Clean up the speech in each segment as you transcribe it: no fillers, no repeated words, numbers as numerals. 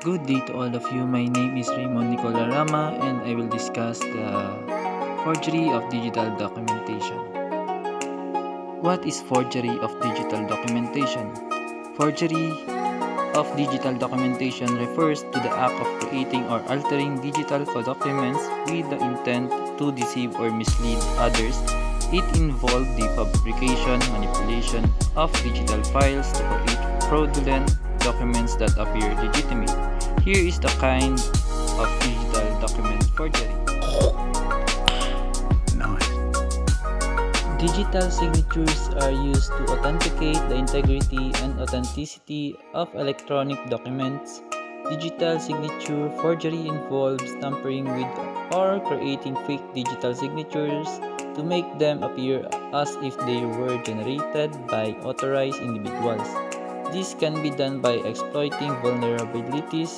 Good day to all of you. My name is Raymond Nicola Rama and I will discuss the forgery of digital documentation. What is forgery of digital documentation? Forgery of digital documentation refers to the act of creating or altering digital documents with the intent to deceive or mislead others. It involved the fabrication, manipulation of digital files to create fraudulent documents that appear legitimate. Here is the kind of digital document forgery. Nice. Digital signatures are used to authenticate the integrity and authenticity of electronic documents. Digital signature forgery involves tampering with or creating fake digital signatures to make them appear as if they were generated by authorized individuals. This can be done by exploiting vulnerabilities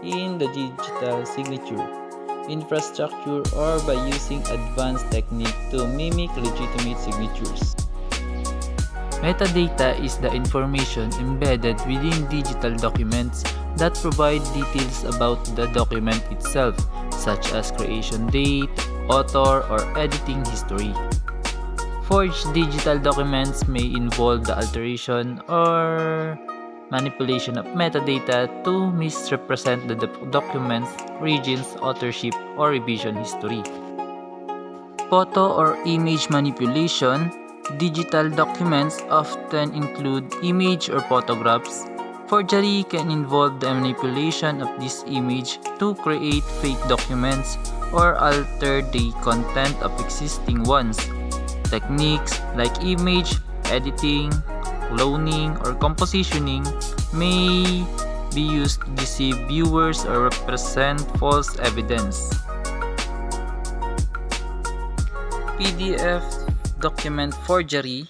in the digital signature infrastructure or by using advanced techniques to mimic legitimate signatures. Metadata is the information embedded within digital documents that provide details about the document itself, such as creation date, author, or editing history. Forged digital documents may involve the alteration or manipulation of metadata to misrepresent the document's origins, authorship, or revision history. Photo or image manipulation. Digital documents often include image or photographs. Forgery can involve the manipulation of this image to create fake documents or alter the content of existing ones. Techniques like image editing, cloning, or compositioning may be used to deceive viewers or represent false evidence. PDF document forgery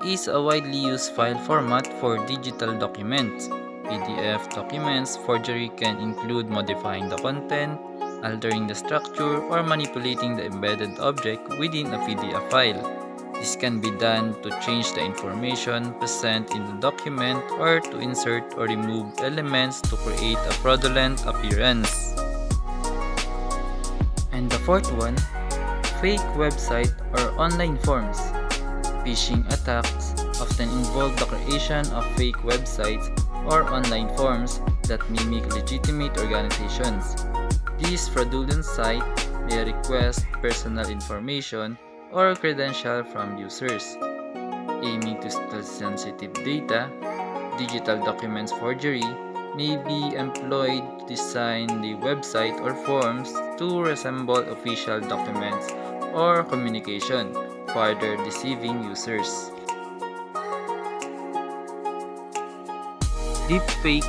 is a widely used file format for digital documents. PDF documents forgery can include modifying the content, altering the structure, or manipulating the embedded object within a PDF file. This can be done to change the information present in the document or to insert or remove elements to create a fraudulent appearance. And the fourth one, fake website or online forms. Phishing attacks often involve the creation of fake websites or online forms that mimic legitimate organizations. These fraudulent sites may request personal information or credentials from users. Aiming to steal sensitive data, digital documents forgery may be employed to design the website or forms to resemble official documents or communication, further deceiving users. Deepfake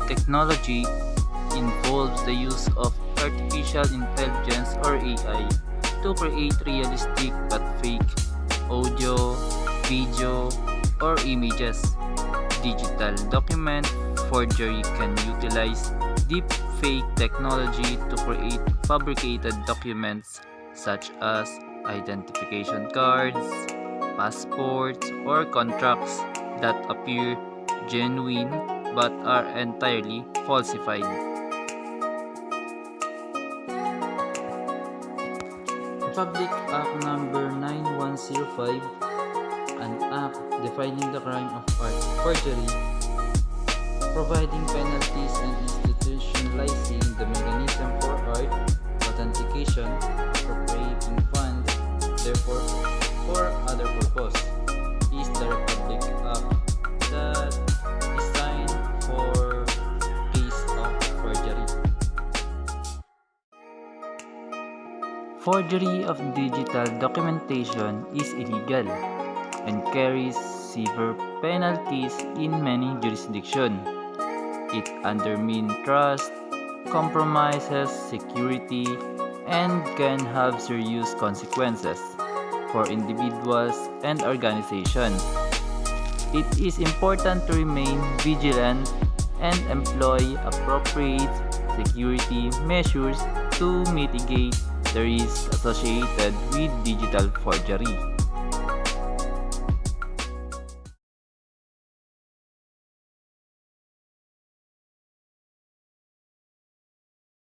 technology involves the use of artificial intelligence or AI to create realistic but fake audio, video, or images. Digital document forgery can utilize deepfake technology to create fabricated documents such as identification cards, passports, or contracts that appear genuine but are entirely falsified. Republic Act Number 9105, an act defining the crime of forgery, providing penalties and institutionalizing the mechanism for art authentication, appropriating funds, therefore, for other purpose, is the Republic Act that is designed for case of forgery. Forgery of digital documentation is illegal and carries severe penalties in many jurisdictions. It undermines trust, compromises security, and can have serious consequences for individuals and organizations. It is important to remain vigilant and employ appropriate security measures to mitigate the risk associated with digital forgery.